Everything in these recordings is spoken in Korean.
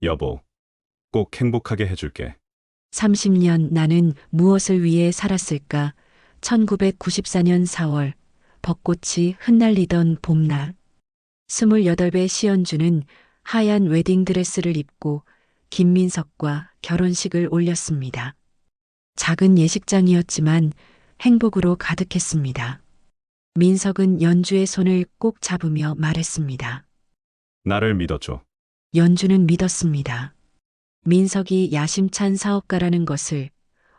여보, 꼭 행복하게 해줄게. 30년 나는 무엇을 위해 살았을까? 1994년 4월 벚꽃이 흩날리던 봄날. 28배 시연주는 하얀 웨딩드레스를 입고 김민석과 결혼식을 올렸습니다. 작은 예식장이었지만 행복으로 가득했습니다. 민석은 연주의 손을 꼭 잡으며 말했습니다. 나를 믿어줘. 연주는 믿었습니다. 민석이 야심찬 사업가라는 것을,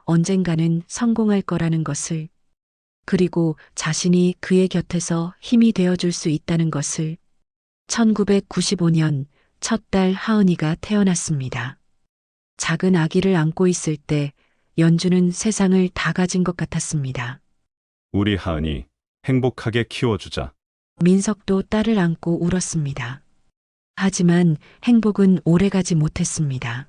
언젠가는 성공할 거라는 것을, 그리고 자신이 그의 곁에서 힘이 되어줄 수 있다는 것을. 1995년 첫 딸 하은이가 태어났습니다. 작은 아기를 안고 있을 때 연주는 세상을 다 가진 것 같았습니다. 우리 하은이 행복하게 키워주자. 민석도 딸을 안고 울었습니다. 하지만 행복은 오래가지 못했습니다.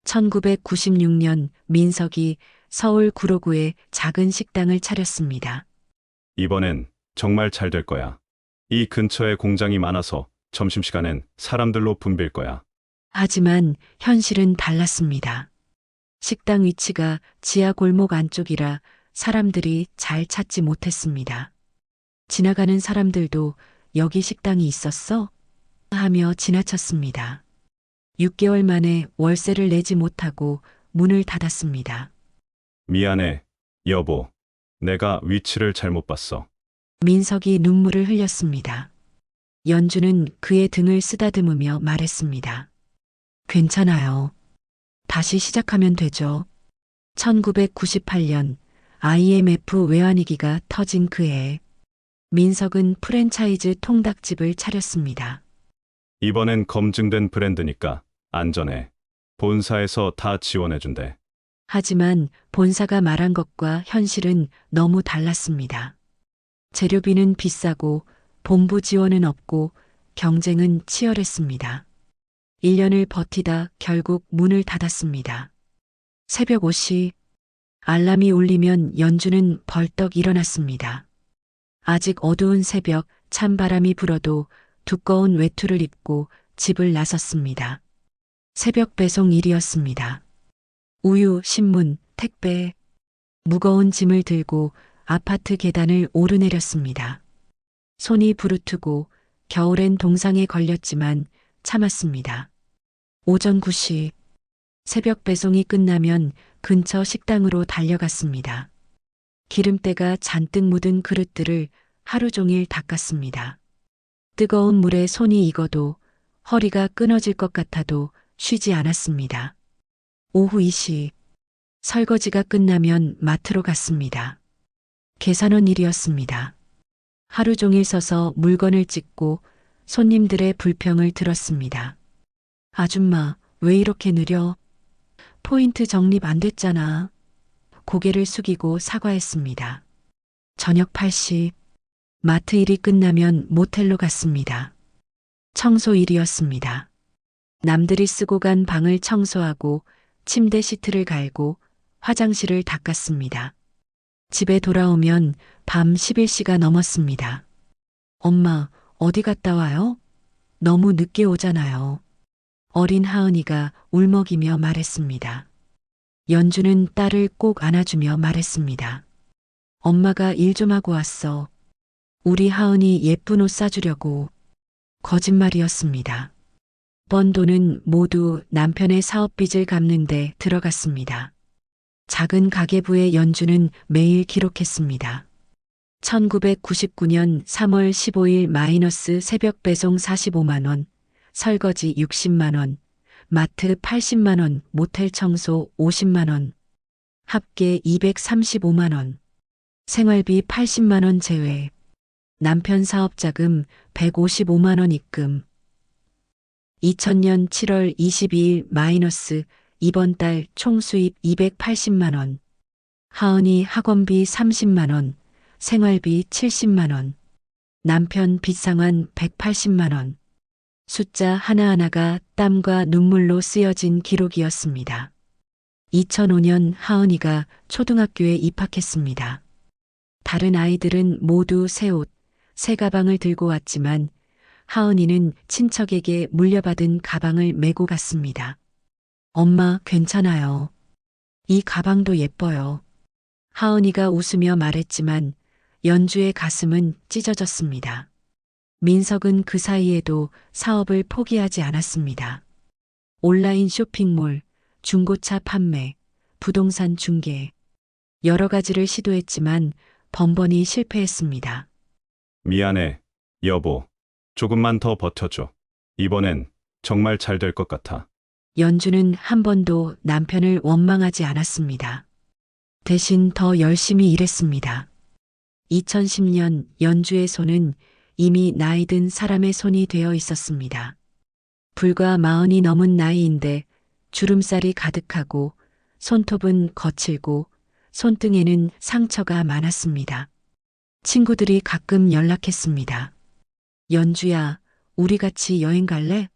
1996년 민석이 서울 구로구에 작은 식당을 차렸습니다. 이번엔 정말 잘 될 거야. 이 근처에 공장이 많아서 점심시간엔 사람들로 붐빌 거야. 하지만 현실은 달랐습니다. 식당 위치가 지하 골목 안쪽이라 사람들이 잘 찾지 못했습니다. 지나가는 사람들도 여기 식당이 있었어? 하며 지나쳤습니다. 6개월 만에 월세를 내지 못하고 문을 닫았습니다. 미안해, 여보. 내가 위치를 잘못 봤어. 민석이 눈물을 흘렸습니다. 연주는 그의 등을 쓰다듬으며 말했습니다. 괜찮아요. 다시 시작하면 되죠. 1998년 IMF 외환위기가 터진 그해 민석은 프랜차이즈 통닭집을 차렸습니다. 이번엔 검증된 브랜드니까 안전해. 본사에서 다 지원해준대. 하지만 본사가 말한 것과 현실은 너무 달랐습니다. 재료비는 비싸고 본부 지원은 없고 경쟁은 치열했습니다. 1년을 버티다 결국 문을 닫았습니다. 새벽 5시 알람이 울리면 연주는 벌떡 일어났습니다. 아직 어두운 새벽 찬바람이 불어도 두꺼운 외투를 입고 집을 나섰습니다. 새벽 배송 일이었습니다. 우유, 신문, 택배, 무거운 짐을 들고 아파트 계단을 오르내렸습니다. 손이 부르트고 겨울엔 동상에 걸렸지만 참았습니다. 오전 9시 새벽 배송이 끝나면 근처 식당으로 달려갔습니다. 기름때가 잔뜩 묻은 그릇들을 하루 종일 닦았습니다. 뜨거운 물에 손이 익어도 허리가 끊어질 것 같아도 쉬지 않았습니다. 오후 2시 설거지가 끝나면 마트로 갔습니다. 계산원 일이었습니다. 하루 종일 서서 물건을 찍고 손님들의 불평을 들었습니다. 아줌마, 왜 이렇게 느려? 포인트 적립 안 됐잖아. 고개를 숙이고 사과했습니다. 저녁 8시 마트 일이 끝나면 모텔로 갔습니다. 청소 일이었습니다. 남들이 쓰고 간 방을 청소하고 침대 시트를 갈고 화장실을 닦았습니다. 집에 돌아오면 밤 11시가 넘었습니다. 엄마, 어디 갔다 와요? 너무 늦게 오잖아요. 어린 하은이가 울먹이며 말했습니다. 연주는 딸을 꼭 안아주며 말했습니다. 엄마가 일 좀 하고 왔어. 우리 하은이 예쁜 옷 사주려고. 거짓말이었습니다. 번 돈은 모두 남편의 사업빚을 갚는데 들어갔습니다. 작은 가계부의 연주는 매일 기록했습니다. 1999년 3월 15일 마이너스 새벽 배송 45만 원, 설거지 60만 원, 마트 80만 원, 모텔 청소 50만 원, 합계 235만 원, 생활비 80만 원 제외, 남편 사업자금 155만 원 입금. 2000년 7월 22일 마이너스 이번 달 총 수입 280만 원, 하은이 학원비 30만 원, 생활비 70만 원, 남편 빚상환 180만 원. 숫자 하나하나가 땀과 눈물로 쓰여진 기록이었습니다. 2005년 하은이가 초등학교에 입학했습니다. 다른 아이들은 모두 새 옷, 새 가방을 들고 왔지만 하은이는 친척에게 물려받은 가방을 메고 갔습니다. 엄마, 괜찮아요. 이 가방도 예뻐요. 하은이가 웃으며 말했지만 연주의 가슴은 찢어졌습니다. 민석은 그 사이에도 사업을 포기하지 않았습니다. 온라인 쇼핑몰, 중고차 판매, 부동산 중개, 여러 가지를 시도했지만 번번이 실패했습니다. 미안해, 여보. 조금만 더 버텨줘. 이번엔 정말 잘 될 것 같아. 연주는 한 번도 남편을 원망하지 않았습니다. 대신 더 열심히 일했습니다. 2010년 연주의 손은 이미 나이 든 사람의 손이 되어 있었습니다. 불과 40이 넘은 나이인데 주름살이 가득하고 손톱은 거칠고 손등에는 상처가 많았습니다. 친구들이 가끔 연락했습니다. 연주야, 우리 같이 여행 갈래?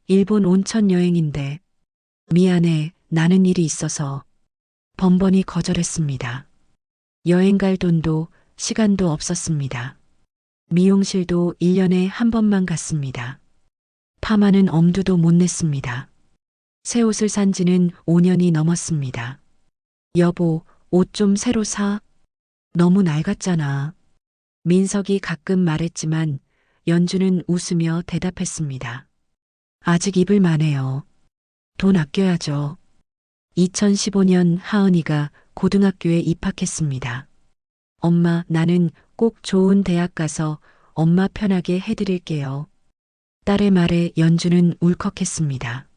일본 온천 여행인데. 미안해, 나는 일이 있어서. 번번이 거절했습니다. 여행 갈 돈도 시간도 없었습니다. 미용실도 1년에 한 번만 갔습니다. 파마는 엄두도 못 냈습니다. 새 옷을 산 지는 5년이 넘었습니다. 여보, 옷 좀 새로 사. 너무 낡았잖아. 민석이 가끔 말했지만 연주는 웃으며 대답했습니다. 아직 입을 만해요. 돈 아껴야죠. 2015년 하은이가 고등학교에 입학했습니다. 엄마, 나는 꼭 좋은 대학 가서 엄마 편하게 해드릴게요. 딸의 말에 연주는 울컥했습니다.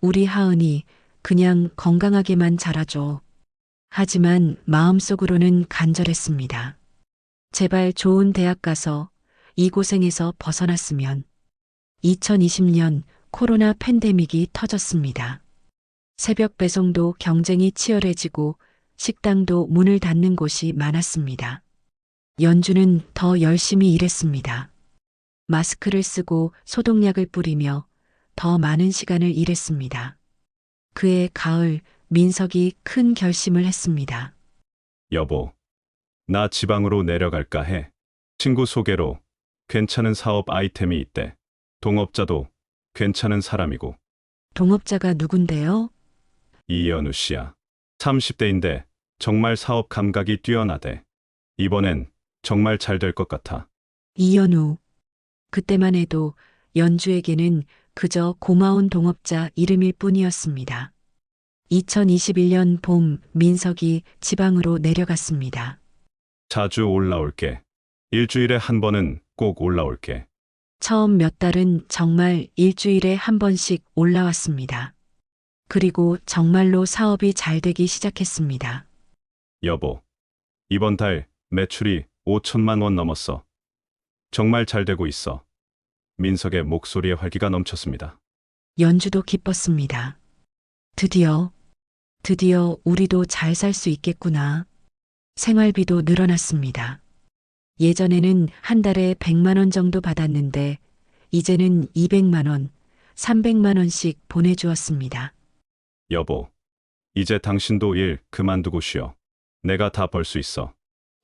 우리 하은이 그냥 건강하게만 자라줘. 하지만 마음속으로는 간절했습니다. 제발 좋은 대학 가서 이 고생에서 벗어났으면. 2020년 코로나 팬데믹이 터졌습니다. 새벽 배송도 경쟁이 치열해지고 식당도 문을 닫는 곳이 많았습니다. 연주는 더 열심히 일했습니다. 마스크를 쓰고 소독약을 뿌리며 더 많은 시간을 일했습니다. 그해 가을, 민석이 큰 결심을 했습니다. 여보, 나 지방으로 내려갈까 해. 친구 소개로 괜찮은 사업 아이템이 있대. 동업자도 괜찮은 사람이고. 동업자가 누군데요? 이연우 씨야. 30대인데 정말 사업 감각이 뛰어나대. 이번엔 정말 잘 될 것 같아. 이연우. 그때만 해도 연주에게는 그저 고마운 동업자 이름일 뿐이었습니다. 2021년 봄 민석이 지방으로 내려갔습니다. 자주 올라올게. 일주일에 한 번은 꼭 올라올게. 처음 몇 달은 정말 일주일에 한 번씩 올라왔습니다. 그리고 정말로 사업이 잘 되기 시작했습니다. 여보, 이번 달 매출이 5천만 원 넘었어. 정말 잘 되고 있어. 민석의 목소리에 활기가 넘쳤습니다. 연주도 기뻤습니다. 드디어 우리도 잘 살 수 있겠구나. 생활비도 늘어났습니다. 예전에는 한 달에 100만 원 정도 받았는데 이제는 200만 원, 300만 원씩 보내주었습니다. 여보, 이제 당신도 일 그만두고 쉬어. 내가 다 벌 수 있어.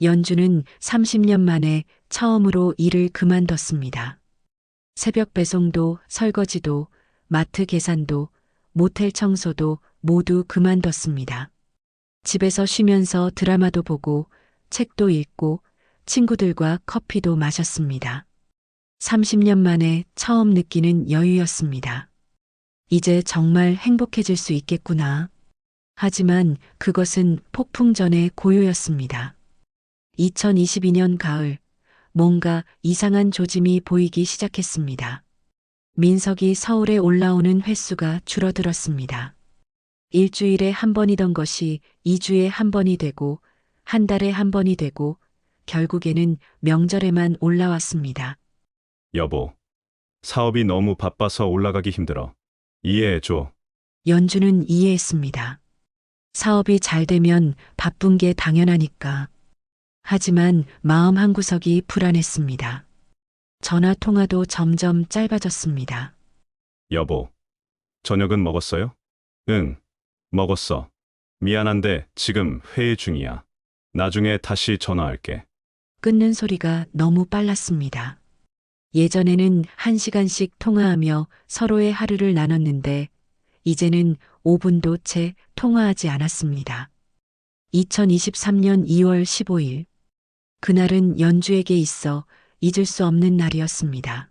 연주는 30년 만에 처음으로 일을 그만뒀습니다. 새벽 배송도 설거지도 마트 계산도 모텔 청소도 모두 그만뒀습니다. 집에서 쉬면서 드라마도 보고 책도 읽고 친구들과 커피도 마셨습니다. 30년 만에 처음 느끼는 여유였습니다. 이제 정말 행복해질 수 있겠구나. 하지만 그것은 폭풍 전의 고요였습니다. 2022년 가을, 뭔가 이상한 조짐이 보이기 시작했습니다. 민석이 서울에 올라오는 횟수가 줄어들었습니다. 일주일에 한 번이던 것이 2주에 한 번이 되고 한 달에 한 번이 되고 결국에는 명절에만 올라왔습니다. 여보, 사업이 너무 바빠서 올라가기 힘들어. 이해해줘. 연주는 이해했습니다. 사업이 잘 되면 바쁜 게 당연하니까. 하지만 마음 한구석이 불안했습니다. 전화 통화도 점점 짧아졌습니다. 여보, 저녁은 먹었어요? 응, 먹었어. 미안한데 지금 회의 중이야. 나중에 다시 전화할게. 끊는 소리가 너무 빨랐습니다. 예전에는 1시간씩 통화하며 서로의 하루를 나눴는데 이제는 5분도 채 통화하지 않았습니다. 2023년 2월 15일. 그날은 연주에게 있어 잊을 수 없는 날이었습니다.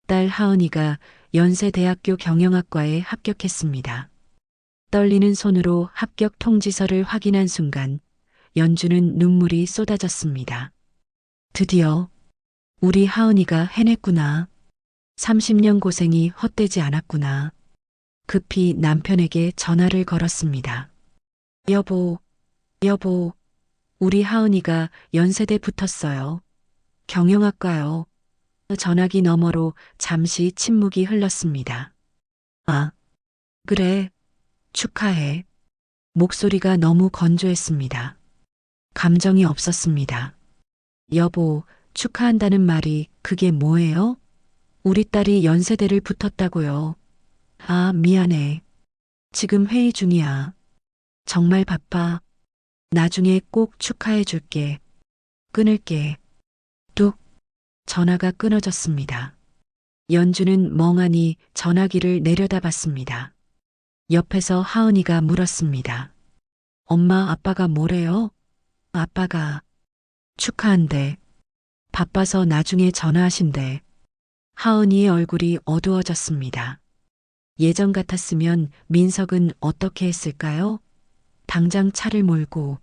딸 하은이가 연세대학교 경영학과에 합격했습니다. 떨리는 손으로 합격 통지서를 확인한 순간 연주는 눈물이 쏟아졌습니다. 드디어 우리 하은이가 해냈구나. 30년 고생이 헛되지 않았구나. 급히 남편에게 전화를 걸었습니다. 여보, 여보, 우리 하은이가 연세대 붙었어요. 경영학과요. 전화기 너머로 잠시 침묵이 흘렀습니다. 아, 그래. 축하해. 목소리가 너무 건조했습니다. 감정이 없었습니다. 여보, 축하한다는 말이 그게 뭐예요? 우리 딸이 연세대를 붙었다고요. 아, 미안해. 지금 회의 중이야. 정말 바빠. 나중에 꼭 축하해 줄게. 끊을게. 뚝. 전화가 끊어졌습니다. 연주는 멍하니 전화기를 내려다봤습니다. 옆에서 하은이가 물었습니다. 엄마, 아빠가 뭐래요? 아빠가 축하한대. 바빠서 나중에 전화하신대. 하은이의 얼굴이 어두워졌습니다. 예전 같았으면 민석은 어떻게 했을까요? 당장 차를 몰고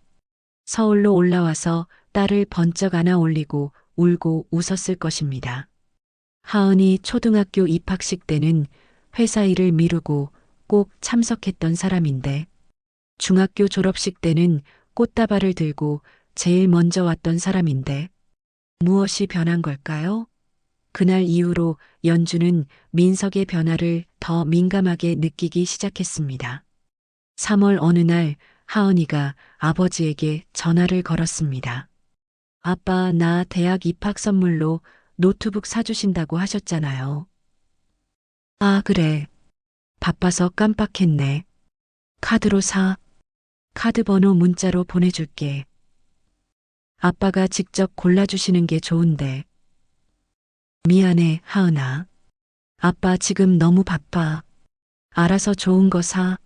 서울로 올라와서 딸을 번쩍 안아 올리고 울고 웃었을 것입니다. 하은이 초등학교 입학식 때는 회사 일을 미루고 꼭 참석했던 사람인데 중학교 졸업식 때는 꽃다발을 들고 제일 먼저 왔던 사람인데 무엇이 변한 걸까요? 그날 이후로 연주는 민석의 변화를 더 민감하게 느끼기 시작했습니다. 3월 어느 날 하은이가 아버지에게 전화를 걸었습니다. 아빠, 나 대학 입학 선물로 노트북 사주신다고 하셨잖아요. 아, 그래. 바빠서 깜빡했네. 카드로 사. 카드 번호 문자로 보내줄게. 아빠가 직접 골라주시는 게 좋은데. 미안해, 하은아. 아빠 지금 너무 바빠. 알아서 좋은 거 사.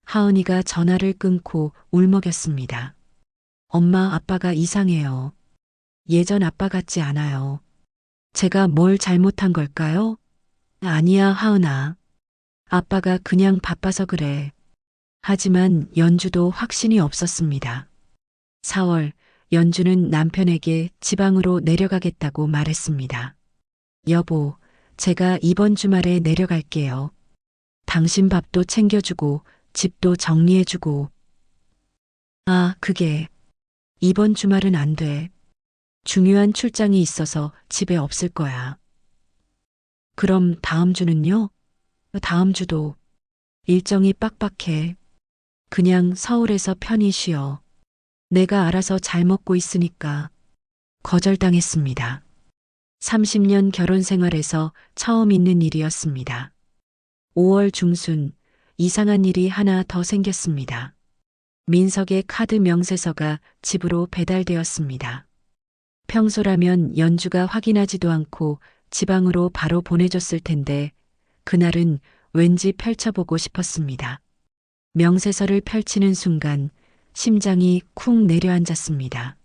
하은이가 전화를 끊고 울먹였습니다. 엄마, 아빠가 이상해요. 예전 아빠 같지 않아요. 제가 뭘 잘못한 걸까요? 아니야, 하은아. 아빠가 그냥 바빠서 그래. 하지만 연주도 확신이 없었습니다. 4월, 연주는 남편에게 지방으로 내려가겠다고 말했습니다. 여보, 제가 이번 주말에 내려갈게요. 당신 밥도 챙겨주고 집도 정리해주고. 아, 그게 이번 주말은 안 돼. 중요한 출장이 있어서 집에 없을 거야. 그럼 다음 주는요? 다음 주도 일정이 빡빡해. 그냥 서울에서 편히 쉬어. 내가 알아서 잘 먹고 있으니까. 거절당했습니다. 30년 결혼 생활에서 처음 있는 일이었습니다. 5월 중순 이상한 일이 하나 더 생겼습니다. 민석의 카드 명세서가 집으로 배달되었습니다. 평소라면 연주가 확인하지도 않고 지방으로 바로 보내줬을 텐데 그날은 왠지 펼쳐보고 싶었습니다. 명세서를 펼치는 순간 심장이 쿵 내려앉았습니다.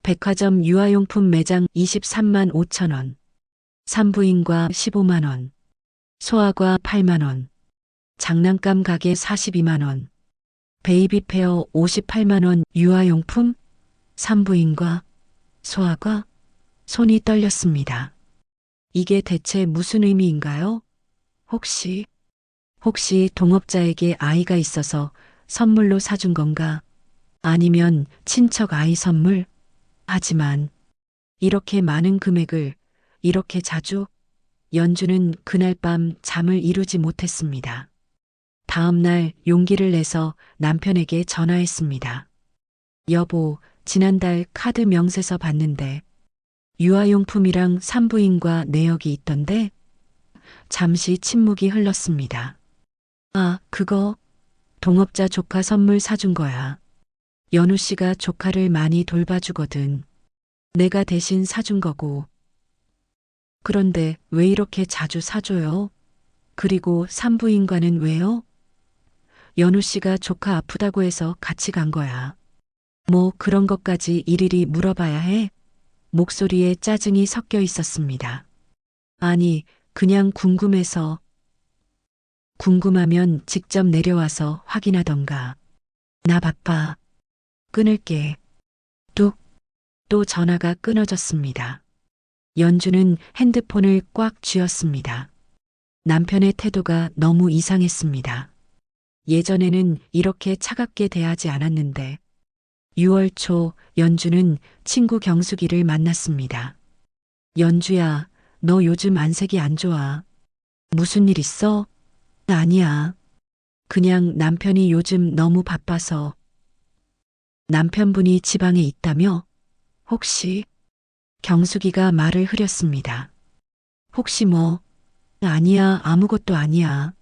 백화점 유아용품 매장 23만 5천 원, 산부인과 15만 원, 소아과 8만 원, 장난감 가게 42만 원, 베이비 페어 58만 원, 유아용품, 산부인과, 소아과, 손이 떨렸습니다. 이게 대체 무슨 의미인가요? 혹시 동업자에게 아이가 있어서 선물로 사준 건가? 아니면 친척 아이 선물? 하지만 이렇게 많은 금액을 이렇게 자주? 연주는 그날 밤 잠을 이루지 못했습니다. 다음 날 용기를 내서 남편에게 전화했습니다. 여보, 지난달 카드 명세서 봤는데 유아용품이랑 산부인과 내역이 있던데? 잠시 침묵이 흘렀습니다. 아, 그거 동업자 조카 선물 사준 거야. 연우 씨가 조카를 많이 돌봐주거든. 내가 대신 사준 거고. 그런데 왜 이렇게 자주 사줘요? 그리고 산부인과는 왜요? 연우 씨가 조카 아프다고 해서 같이 간 거야. 뭐 그런 것까지 일일이 물어봐야 해? 목소리에 짜증이 섞여 있었습니다. 아니, 그냥 궁금해서. 궁금하면 직접 내려와서 확인하던가. 나 바빠. 끊을게. 뚝. 또 전화가 끊어졌습니다. 연주는 핸드폰을 꽉 쥐었습니다. 남편의 태도가 너무 이상했습니다. 예전에는 이렇게 차갑게 대하지 않았는데 6월 초 연주는 친구 경숙이를 만났습니다. 연주야, 너 요즘 안색이 안 좋아. 무슨 일 있어? 아니야. 그냥 남편이 요즘 너무 바빠서. 남편분이 지방에 있다며? 혹시? 경숙이가 말을 흐렸습니다. 혹시 뭐? 아니야, 아무것도 아니야.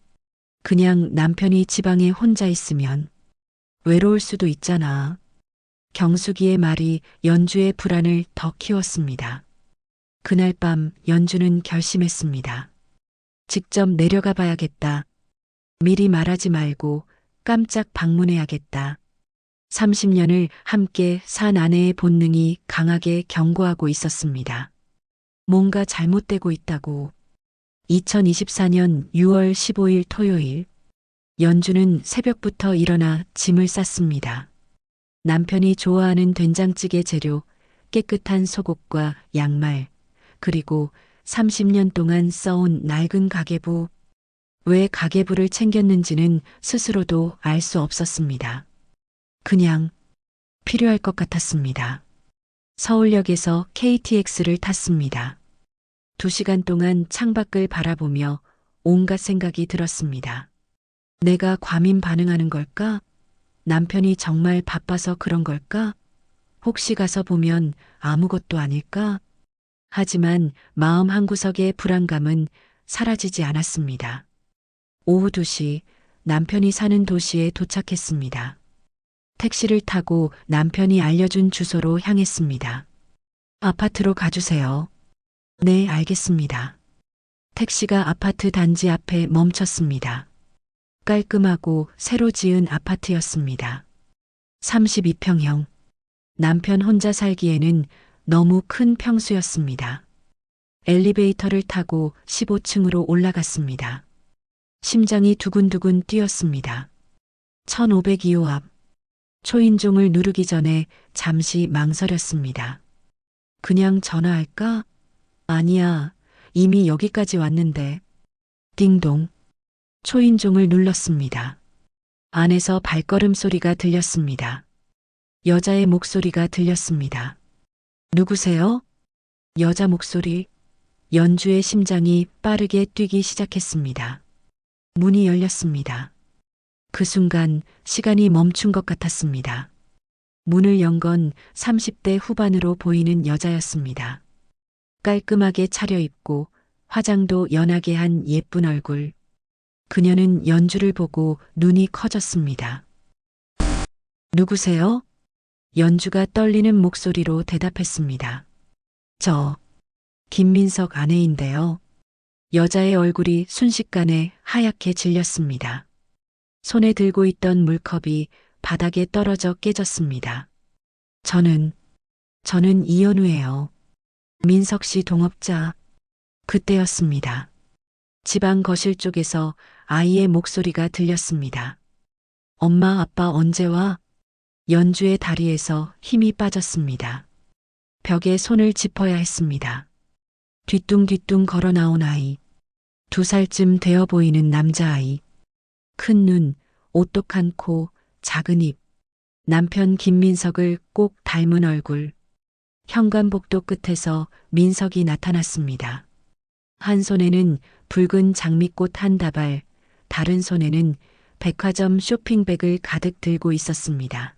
그냥 남편이 지방에 혼자 있으면 외로울 수도 있잖아. 경숙이의 말이 연주의 불안을 더 키웠습니다. 그날 밤 연주는 결심했습니다. 직접 내려가 봐야겠다. 미리 말하지 말고 깜짝 방문해야겠다. 30년을 함께 산 아내의 본능이 강하게 경고하고 있었습니다. 뭔가 잘못되고 있다고. 2024년 6월 15일 토요일, 연주는 새벽부터 일어나 짐을 쌌습니다. 남편이 좋아하는 된장찌개 재료, 깨끗한 속옷과 양말, 그리고 30년 동안 써온 낡은 가계부. 왜 가계부를 챙겼는지는 스스로도 알 수 없었습니다. 그냥 필요할 것 같았습니다. 서울역에서 KTX를 탔습니다. 2시간 동안 창밖을 바라보며 온갖 생각이 들었습니다. 내가 과민 반응하는 걸까? 남편이 정말 바빠서 그런 걸까? 혹시 가서 보면 아무것도 아닐까? 하지만 마음 한구석의 불안감은 사라지지 않았습니다. 오후 2시 남편이 사는 도시에 도착했습니다. 택시를 타고 남편이 알려준 주소로 향했습니다. 아파트로 가주세요. 네, 알겠습니다. 택시가 아파트 단지 앞에 멈췄습니다. 깔끔하고 새로 지은 아파트였습니다. 32평형. 남편 혼자 살기에는 너무 큰 평수였습니다. 엘리베이터를 타고 15층으로 올라갔습니다. 심장이 두근두근 뛰었습니다. 1502호 앞. 초인종을 누르기 전에 잠시 망설였습니다. 그냥 전화할까? 아니야, 이미 여기까지 왔는데. 띵동. 초인종을 눌렀습니다. 안에서 발걸음 소리가 들렸습니다. 여자의 목소리가 들렸습니다. 누구세요? 여자 목소리. 연주의 심장이 빠르게 뛰기 시작했습니다. 문이 열렸습니다. 그 순간 시간이 멈춘 것 같았습니다. 문을 연 건 30대 후반으로 보이는 여자였습니다. 깔끔하게 차려입고 화장도 연하게 한 예쁜 얼굴. 그녀는 연주를 보고 눈이 커졌습니다. 누구세요? 연주가 떨리는 목소리로 대답했습니다. 저, 김민석 아내인데요. 여자의 얼굴이 순식간에 하얗게 질렸습니다. 손에 들고 있던 물컵이 바닥에 떨어져 깨졌습니다. 저는 이현우예요. 민석 씨 동업자. 그때였습니다. 집안 거실 쪽에서 아이의 목소리가 들렸습니다. 엄마, 아빠 언제 와? 연주의 다리에서 힘이 빠졌습니다. 벽에 손을 짚어야 했습니다. 뒤뚱뒤뚱 걸어 나온 아이. 2살쯤 되어 보이는 남자아이. 큰 눈, 오똑한 코, 작은 입. 남편 김민석을 꼭 닮은 얼굴. 현관복도 끝에서 민석이 나타났습니다. 한 손에는 붉은 장미꽃 한 다발, 다른 손에는 백화점 쇼핑백을 가득 들고 있었습니다.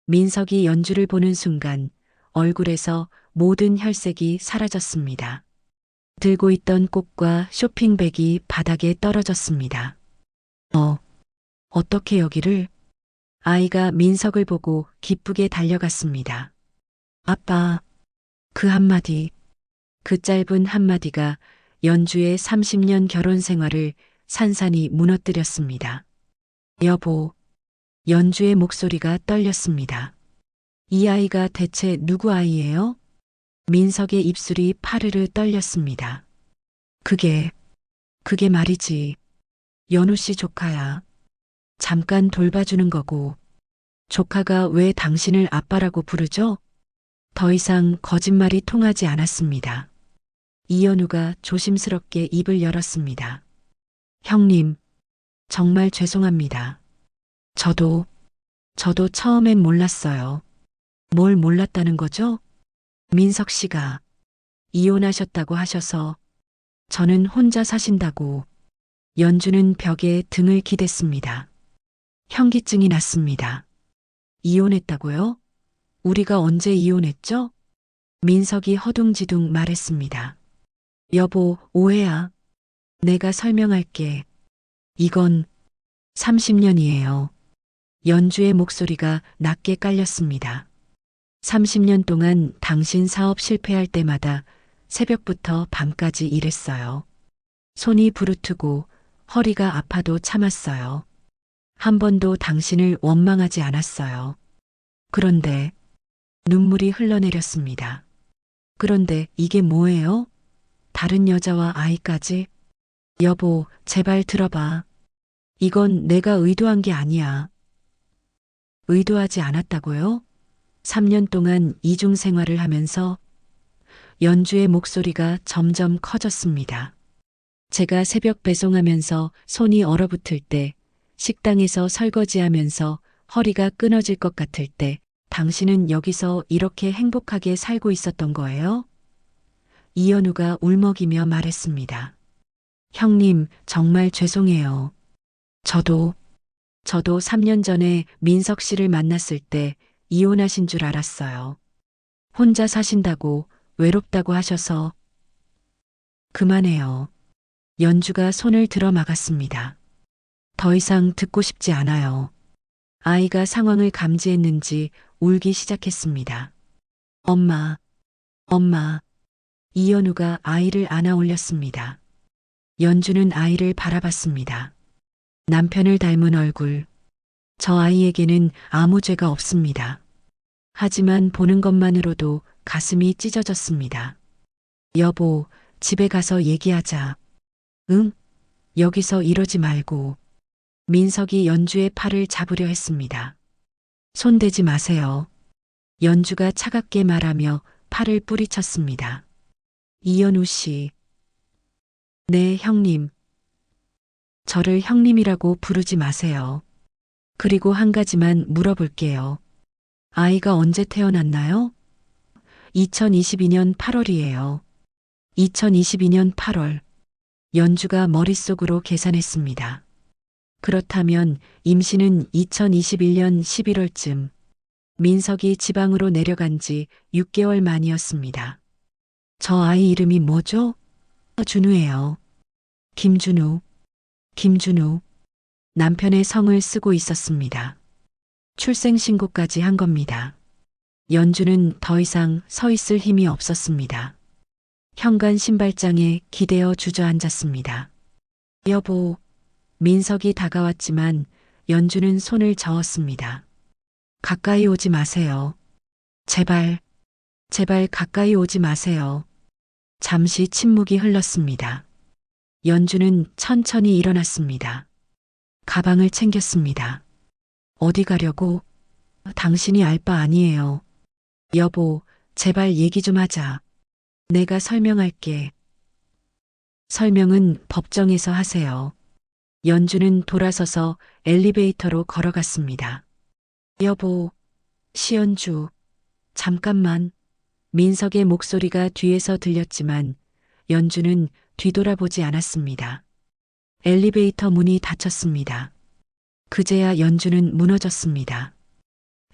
민석이 연주를 보는 순간 얼굴에서 모든 혈색이 사라졌습니다. 들고 있던 꽃과 쇼핑백이 바닥에 떨어졌습니다. 어떻게 여기를? 아이가 민석을 보고 기쁘게 달려갔습니다. 아빠, 그 한마디. 그 짧은 한마디가 연주의 30년 결혼 생활을 산산이 무너뜨렸습니다. 여보, 연주의 목소리가 떨렸습니다. 이 아이가 대체 누구 아이예요? 민석의 입술이 파르르 떨렸습니다. 그게 말이지. 연우 씨 조카야. 잠깐 돌봐주는 거고. 조카가 왜 당신을 아빠라고 부르죠? 더 이상 거짓말이 통하지 않았습니다. 이연우가 조심스럽게 입을 열었습니다. 형님, 정말 죄송합니다. 저도 처음엔 몰랐어요. 뭘 몰랐다는 거죠? 민석 씨가 이혼하셨다고 하셔서 저는 혼자 사신다고. 연주는 벽에 등을 기댔습니다. 현기증이 났습니다. 이혼했다고요? 우리가 언제 이혼했죠? 민석이 허둥지둥 말했습니다. 여보, 오해야. 내가 설명할게. 이건 30년이에요. 연주의 목소리가 낮게 깔렸습니다. 30년 동안 당신 사업 실패할 때마다 새벽부터 밤까지 일했어요. 손이 부르트고 허리가 아파도 참았어요. 한 번도 당신을 원망하지 않았어요. 그런데 눈물이 흘러내렸습니다. 그런데 이게 뭐예요? 다른 여자와 아이까지? 여보, 제발 들어봐. 이건 내가 의도한 게 아니야. 의도하지 않았다고요? 3년 동안 이중 생활을 하면서 연주의 목소리가 점점 커졌습니다. 제가 새벽 배송하면서 손이 얼어붙을 때, 식당에서 설거지하면서 허리가 끊어질 것 같을 때, 당신은 여기서 이렇게 행복하게 살고 있었던 거예요? 이연우가 울먹이며 말했습니다. 형님, 정말 죄송해요. 저도 3년 전에 민석 씨를 만났을 때 이혼하신 줄 알았어요. 혼자 사신다고, 외롭다고 하셔서. 그만해요. 연주가 손을 들어 막았습니다. 더 이상 듣고 싶지 않아요. 아이가 상황을 감지했는지 울기 시작했습니다. 엄마. 이연우가 아이를 안아 올렸습니다. 연주는 아이를 바라봤습니다. 남편을 닮은 얼굴. 저 아이에게는 아무 죄가 없습니다. 하지만 보는 것만으로도 가슴이 찢어졌습니다. 여보, 집에 가서 얘기하자. 응? 여기서 이러지 말고. 민석이 연주의 팔을 잡으려 했습니다. 손대지 마세요. 연주가 차갑게 말하며 팔을 뿌리쳤습니다. 이연우 씨. 네, 형님. 저를 형님이라고 부르지 마세요. 그리고 한 가지만 물어볼게요. 아이가 언제 태어났나요? 2022년 8월이에요. 2022년 8월. 연주가 머릿속으로 계산했습니다. 그렇다면 임신은 2021년 11월쯤. 민석이 지방으로 내려간 지 6개월 만이었습니다. 저 아이 이름이 뭐죠? 준우예요. 김준우. 남편의 성을 쓰고 있었습니다. 출생신고까지 한 겁니다. 연주는 더 이상 서 있을 힘이 없었습니다. 현관 신발장에 기대어 주저앉았습니다. 여보, 민석이 다가왔지만 연주는 손을 저었습니다. 가까이 오지 마세요. 제발 가까이 오지 마세요. 잠시 침묵이 흘렀습니다. 연주는 천천히 일어났습니다. 가방을 챙겼습니다. 어디 가려고? 당신이 알 바 아니에요. 여보, 제발 얘기 좀 하자. 내가 설명할게. 설명은 법정에서 하세요. 연주는 돌아서서 엘리베이터로 걸어갔습니다. 여보, 시연주, 잠깐만. 민석의 목소리가 뒤에서 들렸지만 연주는 뒤돌아보지 않았습니다. 엘리베이터 문이 닫혔습니다. 그제야 연주는 무너졌습니다.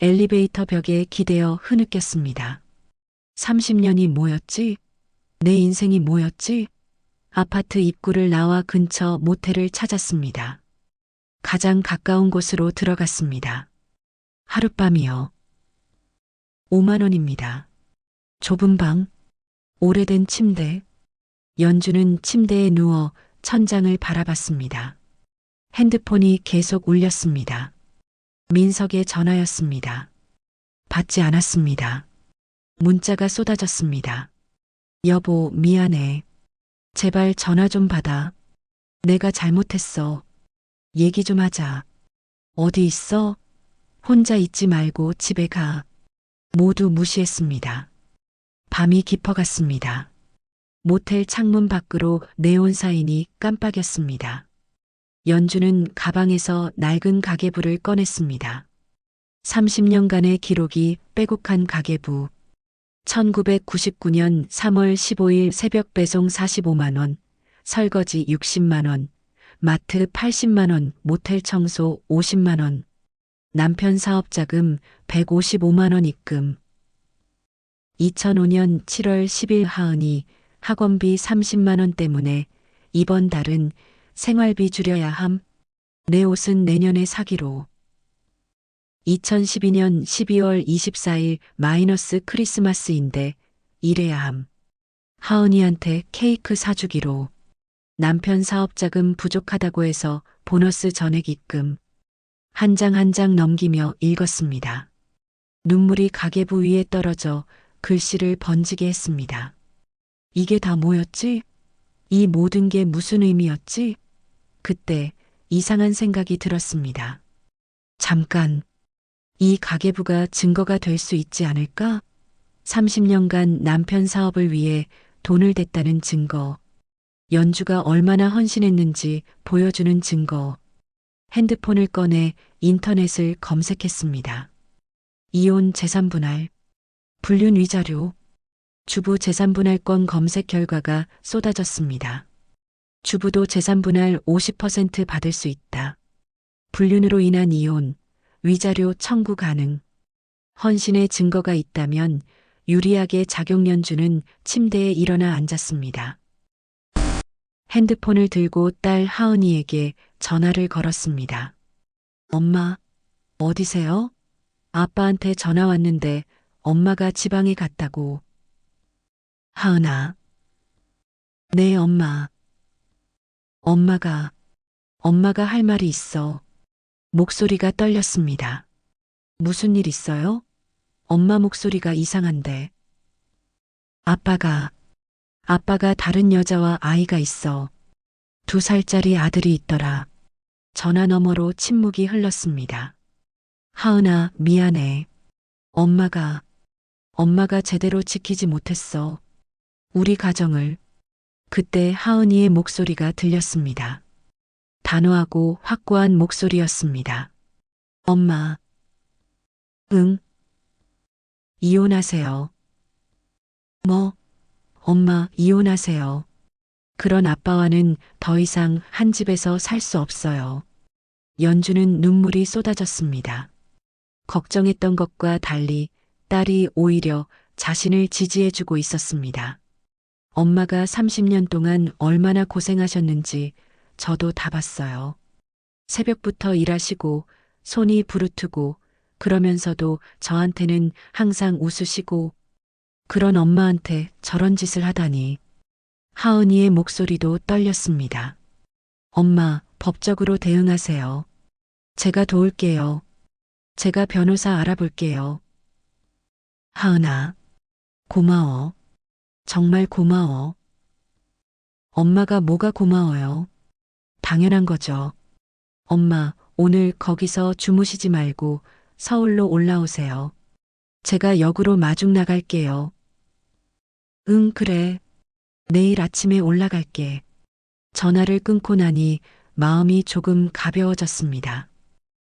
엘리베이터 벽에 기대어 흐느꼈습니다. 30년이 뭐였지? 내 인생이 뭐였지? 아파트 입구를 나와 근처 모텔을 찾았습니다. 가장 가까운 곳으로 들어갔습니다. 하룻밤이요. 5만 원입니다. 좁은 방, 오래된 침대. 연주는 침대에 누워 천장을 바라봤습니다. 핸드폰이 계속 울렸습니다. 민석의 전화였습니다. 받지 않았습니다. 문자가 쏟아졌습니다. 여보, 미안해. 제발 전화 좀 받아. 내가 잘못했어. 얘기 좀 하자. 어디 있어? 혼자 있지 말고 집에 가. 모두 무시했습니다. 밤이 깊어갔습니다. 모텔 창문 밖으로 네온 사인이 깜빡였습니다. 연주는 가방에서 낡은 가계부를 꺼냈습니다. 30년간의 기록이 빼곡한 가계부. 1999년 3월 15일 새벽 배송 45만 원, 설거지 60만 원, 마트 80만 원, 모텔 청소 50만 원, 남편 사업자금 155만 원 입금. 2005년 7월 10일 하은이 학원비 30만 원 때문에 이번 달은 생활비 줄여야 함. 내 옷은 내년에 사기로. 2012년 12월 24일 마이너스 크리스마스인데 일해야 함. 하은이한테 케이크 사주기로. 남편 사업자금 부족하다고 해서 보너스 전액 입금. 한 장 한 장 넘기며 읽었습니다. 눈물이 가계부 위에 떨어져 글씨를 번지게 했습니다. 이게 다 뭐였지? 이 모든 게 무슨 의미였지? 그때 이상한 생각이 들었습니다. 잠깐, 이 가계부가 증거가 될 수 있지 않을까? 30년간 남편 사업을 위해 돈을 댔다는 증거. 연주가 얼마나 헌신했는지 보여주는 증거. 핸드폰을 꺼내 인터넷을 검색했습니다. 이혼 재산분할, 불륜 위자료, 주부 재산분할권 검색 결과가 쏟아졌습니다. 주부도 재산분할 50% 받을 수 있다. 불륜으로 인한 이혼, 위자료 청구 가능. 헌신의 증거가 있다면 유리하게 작용연주는 침대에 일어나 앉았습니다. 핸드폰을 들고 딸 하은이에게 전화를 걸었습니다. 엄마, 어디세요? 아빠한테 전화 왔는데 엄마가 지방에 갔다고. 하은아. 네, 엄마. 엄마가 할 말이 있어. 목소리가 떨렸습니다. 무슨 일 있어요? 엄마 목소리가 이상한데. 아빠가 다른 여자와 아이가 있어. 2살짜리 아들이 있더라. 전화 너머로 침묵이 흘렀습니다. 하은아, 미안해. 엄마가 제대로 지키지 못했어. 우리 가정을. 그때 하은이의 목소리가 들렸습니다. 단호하고 확고한 목소리였습니다. 엄마. 응. 이혼하세요. 뭐? 엄마, 이혼하세요. 그런 아빠와는 더 이상 한 집에서 살 수 없어요. 연주는 눈물이 쏟아졌습니다. 걱정했던 것과 달리 딸이 오히려 자신을 지지해주고 있었습니다. 엄마가 30년 동안 얼마나 고생하셨는지 저도 다 봤어요. 새벽부터 일하시고 손이 부르트고 그러면서도 저한테는 항상 웃으시고 그런 엄마한테 저런 짓을 하다니. 하은이의 목소리도 떨렸습니다. 엄마, 법적으로 대응하세요. 제가 도울게요. 제가 변호사 알아볼게요. 하은아, 고마워. 정말 고마워. 엄마가 뭐가 고마워요? 당연한 거죠. 엄마, 오늘 거기서 주무시지 말고 서울로 올라오세요. 제가 역으로 마중 나갈게요. 응, 그래. 내일 아침에 올라갈게. 전화를 끊고 나니 마음이 조금 가벼워졌습니다.